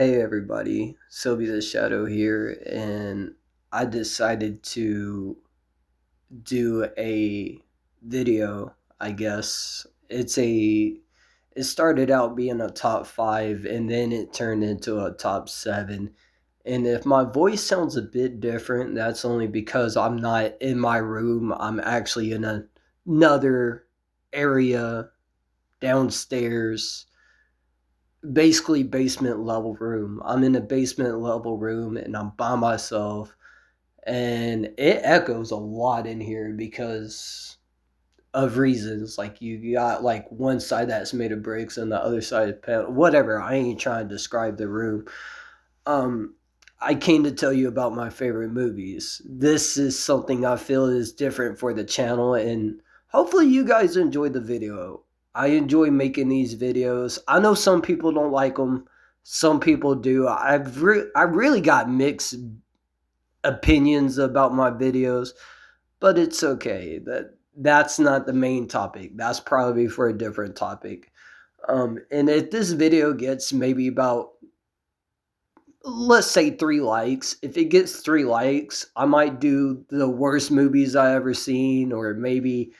Hey everybody, Sylvie the Shadow here, and I decided to do a video, I guess. It started out being a top 5 and then it turned into a top 7. And if my voice sounds a bit different, that's only because I'm not in my room. I'm actually in another area downstairs, basically basement level room. I'm in a basement level room and I'm by myself, and it echoes a lot in here because of reasons. Like you got like one side that's made of bricks and the other side is panel. Whatever. I ain't trying to describe the room. Um I came to tell you about my favorite movies. This is something I feel is different for the channel, and hopefully you guys enjoy the video. I enjoy making these videos. I know some people don't like them. Some people do. I really got mixed opinions about my videos, but it's okay. That's not the main topic. That's probably for a different topic. And if this video gets maybe about, let's say, 3 likes. If it gets 3 likes, I might do the worst movies I ever seen, or maybe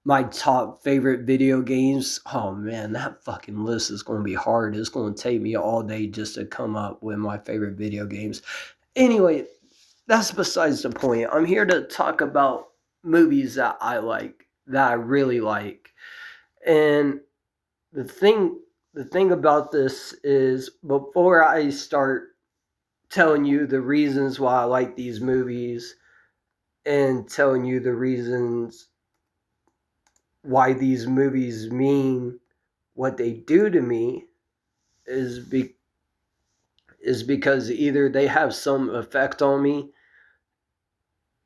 my top favorite video games. Oh man, that fucking list is going to be hard. It's going to take me all day just to come up with my favorite video games. Anyway, that's besides the point. I'm here to talk about movies that I like, that I really like. And the thing the thing about this is, before I start telling you the reasons why I like these movies and telling you the reasons why these movies mean what they do to me, is because either they have some effect on me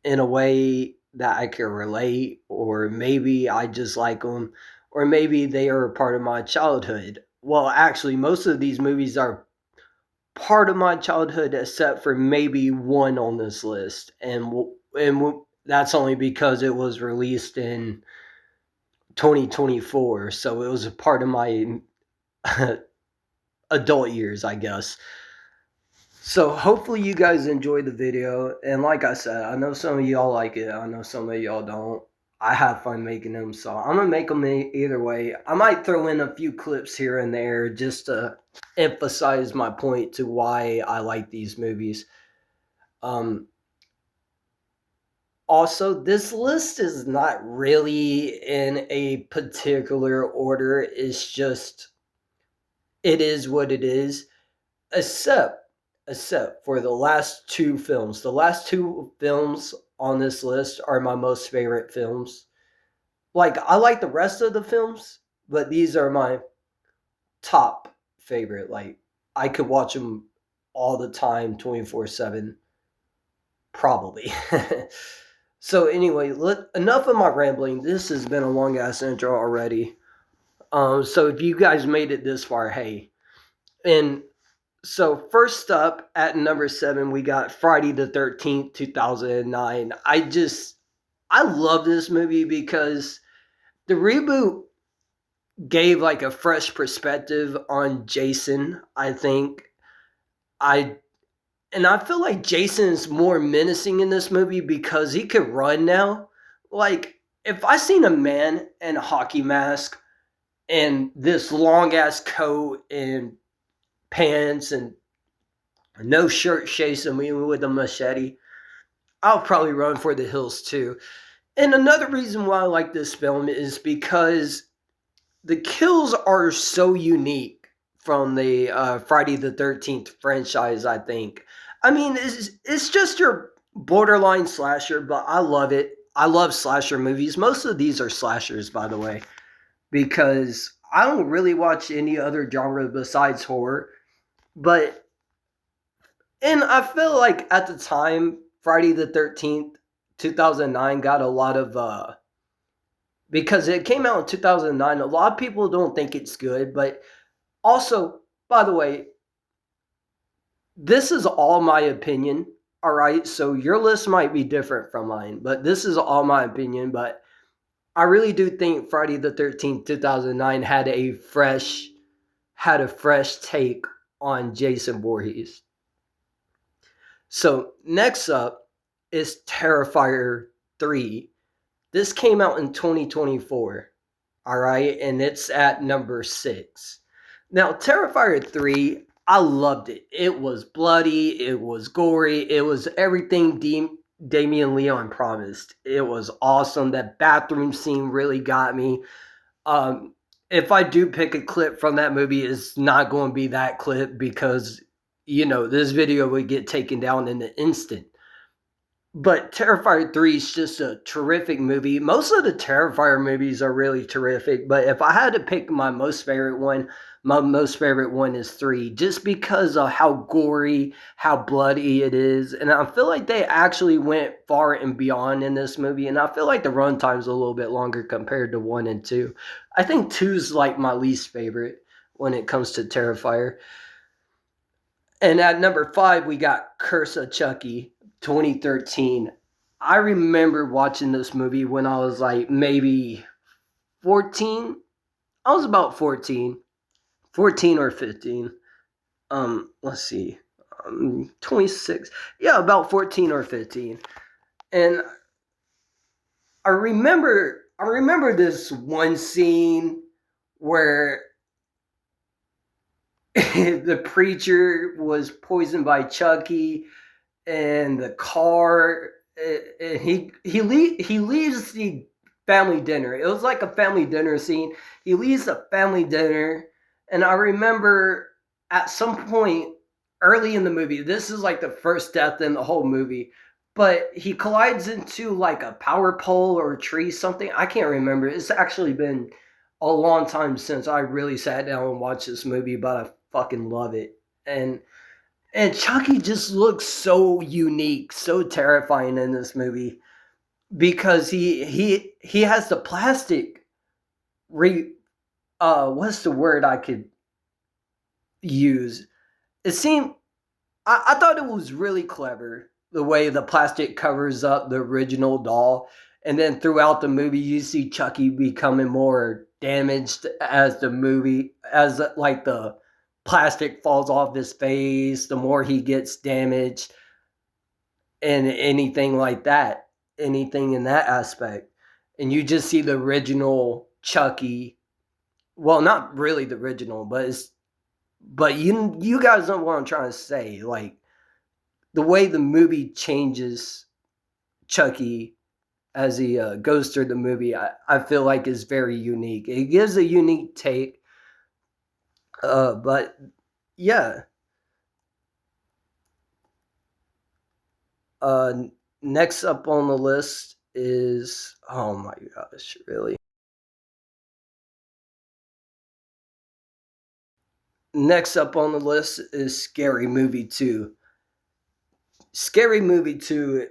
in a way that I can relate, or maybe I just like them, or maybe they are a part of my childhood. Well, actually, most of these movies are part of my childhood, except for maybe one on this list, and that's only because it was released in 2024, so it was a part of my adult years, I guess. So hopefully you guys enjoy the video, and like I said, I know some of y'all like it, I know some of y'all don't. I have fun making them, so I'm gonna make them either way. I might throw in a few clips here and there just to emphasize my point to why I like these movies. Um, Also, this list is not really in a particular order. It's just, it is what it is, except for the last two films. The last two films on this list are my most favorite films. Like, I like the rest of the films, but these are my top favorite. Like, I could watch them all the time, 24/7, probably. So anyway, enough of my rambling. This has been a long ass intro already. So if you guys made it this far, hey. And so first up at number 7, we got Friday the 13th, 2009. I love this movie because the reboot gave like a fresh perspective on Jason, I think. I I feel like Jason is more menacing in this movie because he could run now. Like, if I seen a man in a hockey mask and this long ass coat and pants and no shirt chasing me with a machete, I'll probably run for the hills too. And another reason why I like this film is because the kills are so unique from the Friday the 13th franchise, I think. I mean, it's just your borderline slasher, but I love it. I love slasher movies. Most of these are slashers, by the way, because I don't really watch any other genre besides horror. But, and I feel like at the time, Friday the 13th, 2009 got a lot of, because it came out in 2009, a lot of people don't think it's good, but also, by the way, this is all my opinion, all right? So your list might be different from mine, but this is all my opinion. But I really do think Friday the 13th, 2009 had a fresh take on Jason Voorhees. So next up is Terrifier 3. This came out in 2024. All right, and it's at number 6. Now, Terrifier 3, I loved it. It was bloody, it was gory, it was everything Damien Leone promised. It was awesome. That bathroom scene really got me. If I do pick a clip from that movie, it's not going to be that clip because, this video would get taken down in an instant. But Terrifier 3 is just a terrific movie. Most of the Terrifier movies are really terrific, but if I had to pick my most favorite one is 3, just because of how gory, how bloody it is. And I feel like they actually went far and beyond in this movie, and I feel like the runtime's a little bit longer compared to 1 and 2. I think 2's like my least favorite when it comes to Terrifier. And at number 5, we got Curse of Chucky, 2013. I remember watching this movie when I was like maybe 14. I was about 14 or 15. Let's see. 26. Yeah, about 14 or 15. And I remember this one scene where the preacher was poisoned by Chucky, and the car. And he leaves the family dinner. It was like a family dinner scene. He leaves the family dinner, and I remember at some point early in the movie, this is like the first death in the whole movie, but he collides into like a power pole or a tree, something. I can't remember. It's actually been a long time since I really sat down and watched this movie, but I fucking love it. And Chucky just looks so unique, so terrifying in this movie because he has the plastic what's the word I could use? It seemed I thought it was really clever the way the plastic covers up the original doll, and then throughout the movie you see Chucky becoming more damaged as like the plastic falls off his face, the more he gets damaged, and anything in that aspect. And you just see the original Chucky. Well, not really the original, but you guys know what I'm trying to say. Like the way the movie changes Chucky as he goes through the movie, I feel like is very unique. It gives a unique take. But yeah. Next up on the list is, oh my gosh, really? Next up on the list is Scary Movie 2. Scary Movie 2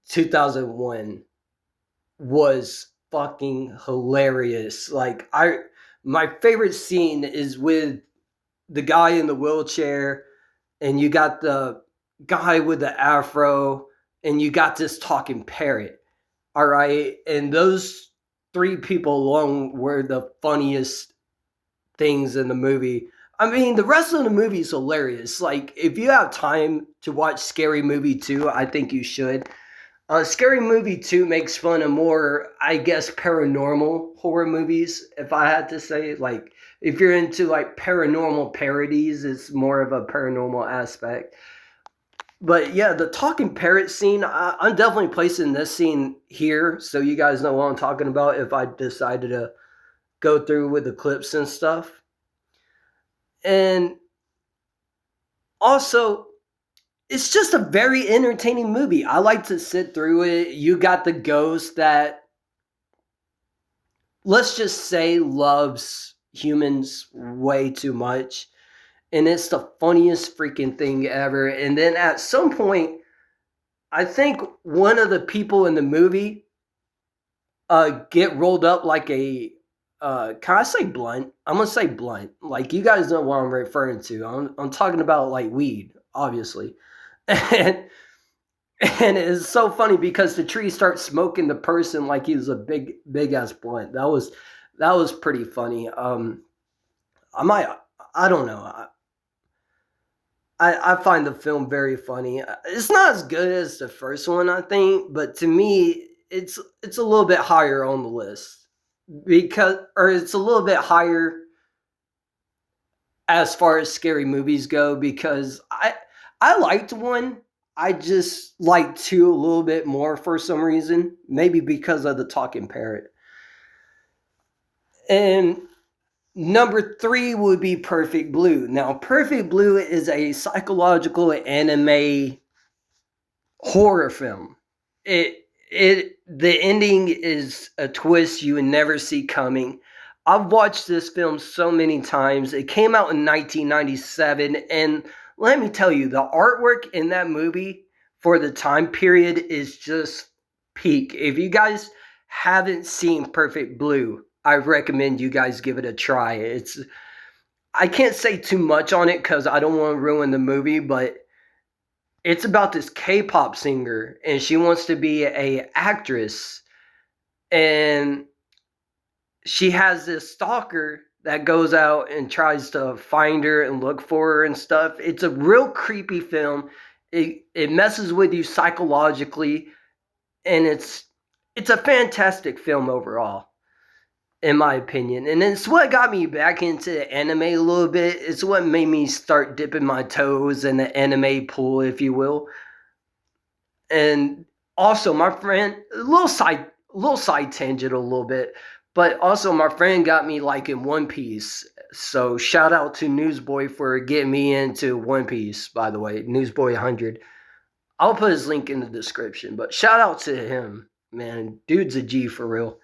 2001 was fucking hilarious. Like my favorite scene is with the guy in the wheelchair, and you got the guy with the afro, and you got this talking parrot. All right, and those 3 people alone were the funniest things in the movie. I mean, the rest of the movie is hilarious. Like, if you have time to watch Scary Movie 2, I think you should. Scary Movie 2 makes fun of more, I guess, paranormal horror movies, if I had to say. Like, if you're into, like, paranormal parodies, it's more of a paranormal aspect. But, yeah, the talking parrot scene, I'm definitely placing this scene here, so you guys know what I'm talking about if I decided to go through with the clips and stuff. And also, it's just a very entertaining movie. I like to sit through it. You got the ghost that, let's just say, loves humans way too much. And it's the funniest freaking thing ever. And then at some point, I think one of the people in the movie get rolled up like a, can I say blunt? I'm going to say blunt. Like, you guys know what I'm referring to. I'm talking about, like, weed, obviously. And it's so funny because the tree starts smoking the person like he was a big ass blunt. That was pretty funny. I don't know. I find the film very funny. It's not as good as the first one, I think, but to me, it's a little bit higher on the list because, or it's a little bit higher as far as scary movies go because I liked one. I just liked two a little bit more for some reason. Maybe because of the talking parrot. And number three would be Perfect Blue. Now, Perfect Blue is a psychological anime horror film. The ending is a twist you would never see coming. I've watched this film so many times. It came out in 1997, and let me tell you, the artwork in that movie for the time period is just peak. If you guys haven't seen Perfect Blue, I recommend you guys give it a try. I can't say too much on it because I don't want to ruin the movie, but it's about this K-pop singer and she wants to be a actress, and she has this stalker that goes out and tries to find her and look for her and stuff. It's a real creepy film. It messes with you psychologically, and it's a fantastic film overall, in my opinion. And it's what got me back into anime a little bit. It's what made me start dipping my toes in the anime pool, if you will. And also, my friend, a little side tangent, a little bit, but also my friend got me liking One Piece. So shout out to Newsboy for getting me into One Piece. By the way, Newsboy 100. I'll put his link in the description. But shout out to him, man. Dude's a G for real.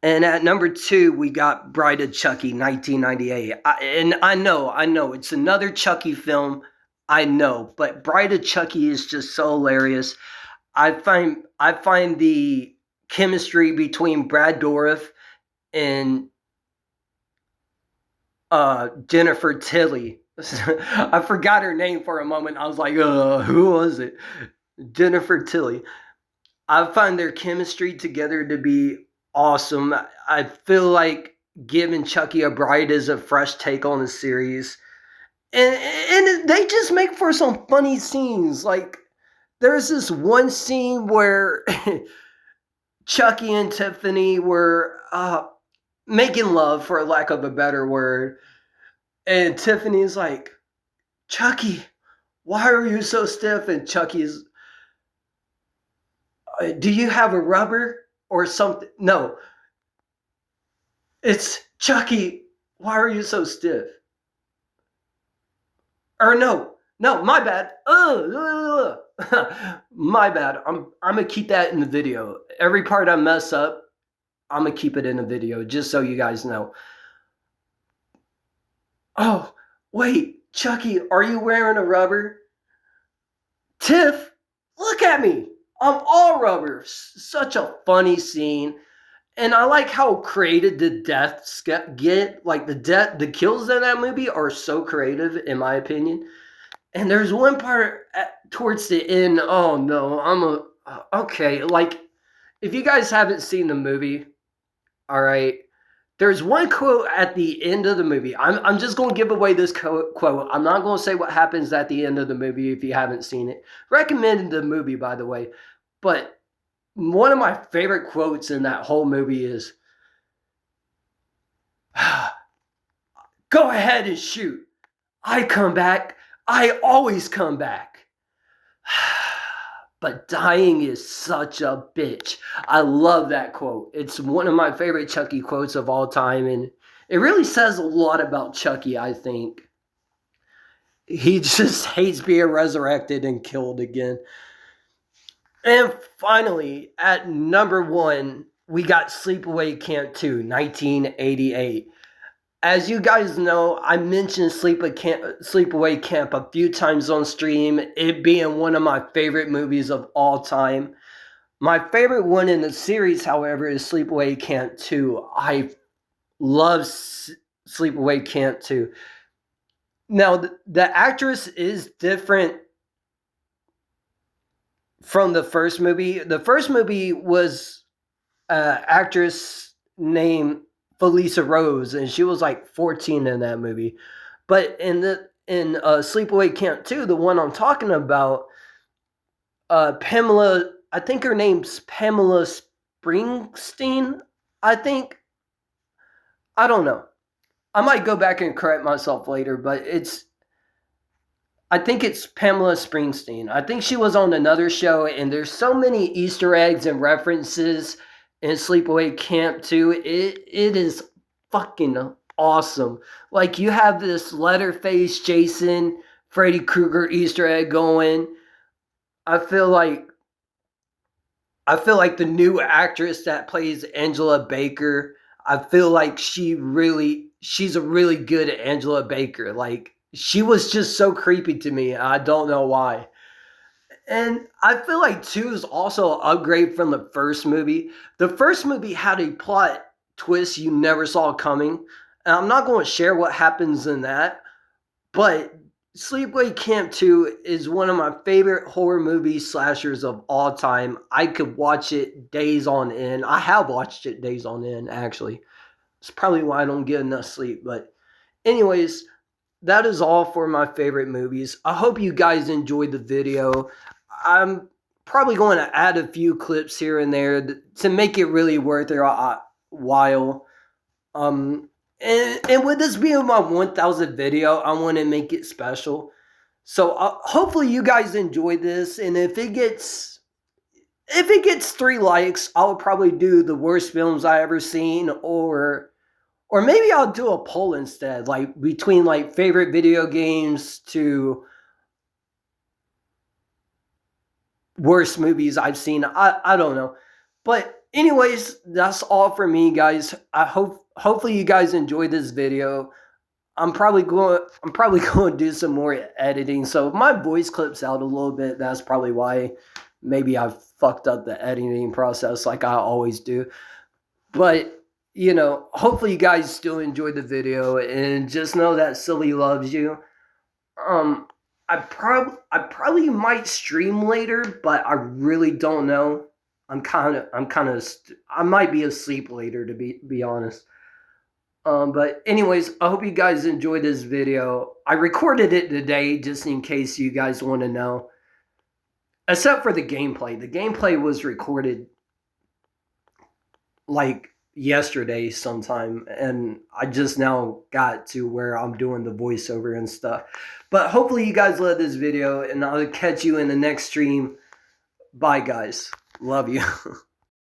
And at number two, we got Bride of Chucky, 1998. And I know, it's another Chucky film. I know, but Bride of Chucky is just so hilarious. I find the chemistry between Brad Dourif and Jennifer Tilly. I forgot her name for a moment. I was like, who was it? Jennifer Tilly. I find their chemistry together to be awesome. I feel like giving Chucky a Bride is a fresh take on the series. And they just make for some funny scenes. Like, there's this one scene where Chucky and Tiffany were making love, for lack of a better word. And Tiffany's like, Chucky, why are you so stiff? And Chucky's, do you have a rubber or something? No, it's Chucky, why are you so stiff? Or no, my bad. My bad. I'm gonna keep that in the video. Every part I mess up, I'm gonna keep it in the video just so you guys know. Oh, wait, Chucky, are you wearing a rubber? Tiff, look at me. I'm all rubber. Such a funny scene. And I like how creative the deaths get. Like the kills in that movie are so creative, in my opinion. And there's one part towards the end. Oh no, okay. Like, if you guys haven't seen the movie, all right. There's one quote at the end of the movie. I'm just going to give away this quote. I'm not going to say what happens at the end of the movie if you haven't seen it. Recommend the movie, by the way. But one of my favorite quotes in that whole movie is, go ahead and shoot. I come back. I always come back. But dying is such a bitch. I love that quote. It's one of my favorite Chucky quotes of all time, and it really says a lot about Chucky, I think. He just hates being resurrected and killed again. And finally, at number one, we got Sleepaway Camp 2, 1988. As you guys know, I mentioned Sleepaway Camp a few times on stream, it being one of my favorite movies of all time. My favorite one in the series, however, is Sleepaway Camp 2. I love Sleepaway Camp 2. Now, the actress is different from the first movie. The first movie was an actress named Felissa Rose, and she was like 14 in that movie. But in Sleepaway Camp 2, the one I'm talking about, Pamela, I think her name's Pamela Springsteen, I think. I don't know. I might go back and correct myself later, but I think it's Pamela Springsteen. I think she was on another show, and there's so many Easter eggs and references in Sleepaway Camp 2. It is fucking awesome. Like, you have this Leatherface Jason Freddy Krueger Easter egg going. I feel like the new actress that plays Angela Baker, I feel like she's a really good Angela Baker. Like, she was just so creepy to me. I don't know why. And I feel like 2 is also an upgrade from the first movie. The first movie had a plot twist you never saw coming. And I'm not going to share what happens in that, but Sleepaway Camp 2 is one of my favorite horror movie slashers of all time. I could watch it days on end. I have watched it days on end, actually. It's probably why I don't get enough sleep. But anyways, that is all for my favorite movies. I hope you guys enjoyed the video. I'm probably going to add a few clips here and there to make it really worth your while. And with this being my 1000th video, I want to make it special. So hopefully you guys enjoyed this, and if it gets 3 likes, I'll probably do the worst films I ever seen, or maybe I'll do a poll instead, like between like favorite video games to worst movies I've seen. I don't know. But anyways, that's all for me, guys. Hopefully you guys enjoyed this video. I'm probably going to do some more editing. So if my voice clips out a little bit, that's probably why. Maybe I fucked up the editing process like I always do. But, you know, hopefully you guys still enjoyed the video, and just know that Silly loves you. I probably might stream later, but I really don't know. I might be asleep later, to be honest. But anyways, I hope you guys enjoyed this video. I recorded it today just in case you guys want to know. Except for the gameplay. The gameplay was recorded like yesterday sometime, and I just now got to where I'm doing the voiceover and stuff. But hopefully you guys love this video, and I'll catch you in the next stream. Bye, guys. Love you.